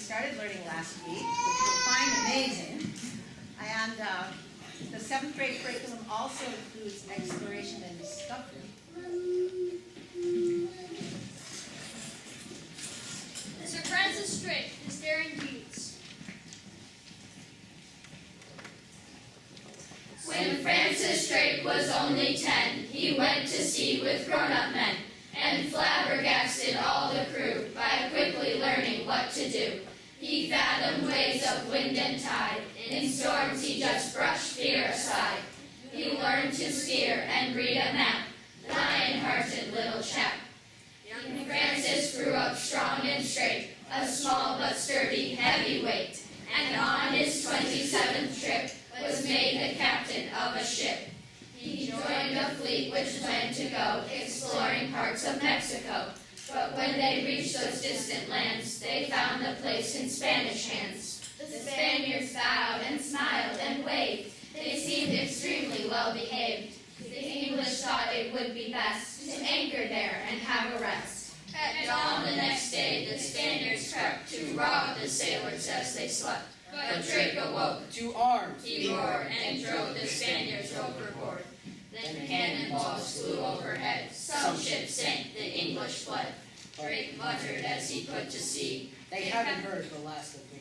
started learning last week, which you'll find amazing. And the 7th grade curriculum also includes exploration and discovery. Sir Francis Drake, his daring deeds. When Francis Drake was only 10, he went to sea with grown-up men, and flabbergasted all the crew by quickly learning what to do. He fathomed ways of wind and tide, in storms he just brushed fear aside. He learned to steer and read a map, lion-hearted little chap. Young Francis grew up strong and straight, a small but sturdy heavyweight, and on his 27th trip was made the captain of a ship. He joined a fleet which planned to go exploring parts of Mexico, but when they reached those distant lands, they found the place in Spanish hands. The Spaniards bowed and smiled and waved. They seemed extremely well behaved. The English thought it would be best to anchor there and have a rest. At dawn the next day, the Spaniards crept to rob the sailors as they slept. But Drake awoke to arms. He roared and drove the Spaniards overboard. Then cannonballs flew overhead. Some ships sank, the English fled. Drake muttered as he put to sea, They haven't heard the last of me.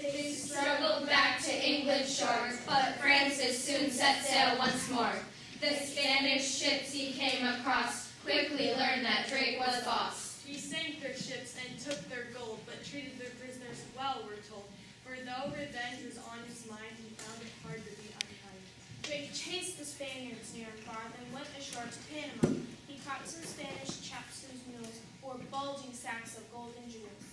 They struggled back to England's shores, but Francis soon set sail once more. The Spanish ships he came across quickly learned that Drake was boss. He sank their ships and took their gold, but treated their prisoners well, we're told. For though revenge was on his mind, he found it hard to be unkind. Drake chased the Spaniards near and far, then went ashore to Panama. He caught some Spanish chaps whose mules bore bulging sacks of gold and jewels.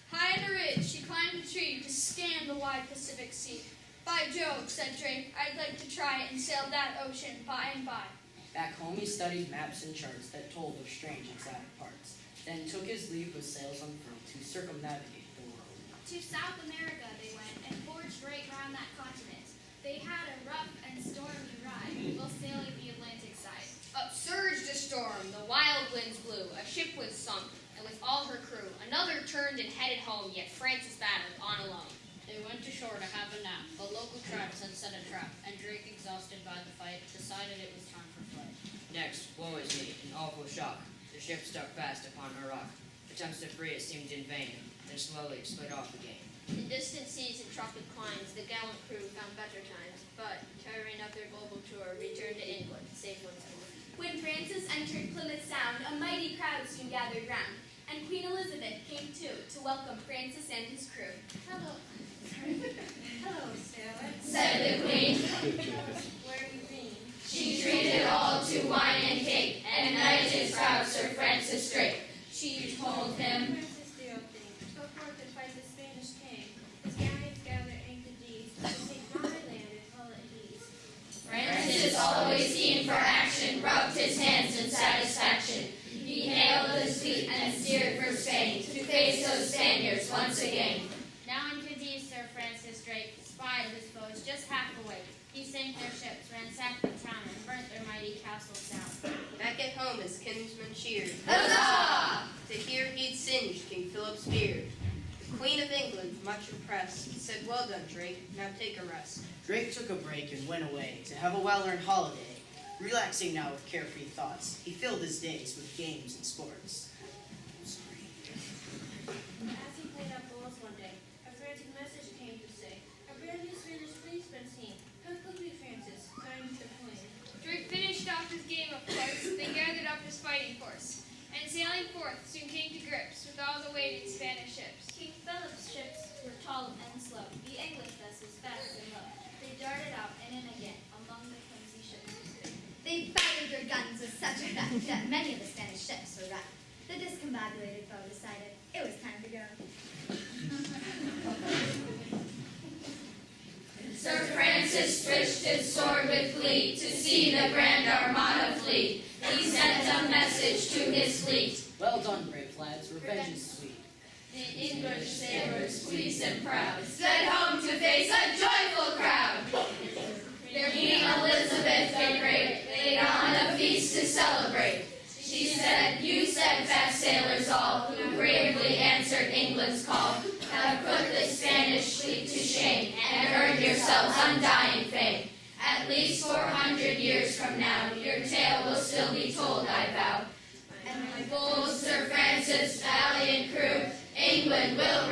High on a ridge, he climbed a tree to scan the wide Pacific Sea. By Jove, said Drake, I'd like to try and sail that ocean by and by. Back home he studied maps and charts that told of strange exotic parts, then took his leave with sails unfurled to circumnavigate the world. To South America they went and forged right round that continent. They had a rough and stormy ride while sailing the Atlantic side. Up surged a storm, the wild winds blew, a ship was sunk, and with all her crew, another turned and headed home, yet Francis battled on alone. They went ashore to have a nap, but local tribes had set a trap, and Drake, exhausted by the fight, decided it was time for flight. Next, woe is me, an awful shock. The ship stuck fast upon a rock. Attempts to free it seemed in vain, then slowly split off again. In distant seas and tropic climes, the gallant crew found better times, but, tiring of their global tour, returned to England, safe once more. When Francis entered Plymouth Sound, a mighty crowd soon gathered round, and Queen Elizabeth came too to welcome Francis and his crew. Hello. Hello, sailor. Said the Queen. Where have you been? She treated all to wine and cake, and knighted proud Sir Francis Drake. She told him, Francis dear thing, go forth and fight the Spanish king. His galleons gather anchor deeds, to take my land and call it his. Francis, always keen for action, rubbed his hands in satisfaction. He hailed his fleet and steered for Spain to face those Spaniards once again. Now in Cadiz, Sir Francis Drake spied his foes just half awake. He sank their ships, ransacked the town, and burnt their mighty castles down. Back at home his kinsmen cheered. Huzzah! To hear he'd singed King Philip's beard. The Queen of England, much impressed, said, well done, Drake, now take a rest. Drake took a break and went away to have a well-earned holiday. Relaxing now with carefree thoughts, he filled his days with games and sports. As he played up bowls one day, a frantic message came to say, a brand new Spanish fleet's been seen. Come quickly, Francis, time to the point. Drake finished off his game, of course, then gathered up his fighting force, and sailing forth soon came to grips with all the waiting Spanish ships. King Philip's ships were tall and slow, the English vessels fast and low. They darted out and in again among the clumsy ships. They fired their guns with such effect that many of the Spanish ships were wrecked. The discombobulated foe decided it was time to go. Sir Francis stretched his sword with glee to see the grand armada flee. He sent a message to his fleet. Well done, brave lads, revenge is sweet. The English sailors, pleased and proud, sped home to face a joyful crowd. Their Queen Elizabeth the Great laid on a feast to celebrate. She said, you steadfast sailors all, who bravely answered England's call, have Spanish fleet to shame, and earn yourselves undying fame. At least 400 years from now, your tale will still be told, I vow. And my bold Sir Francis' valiant crew, England will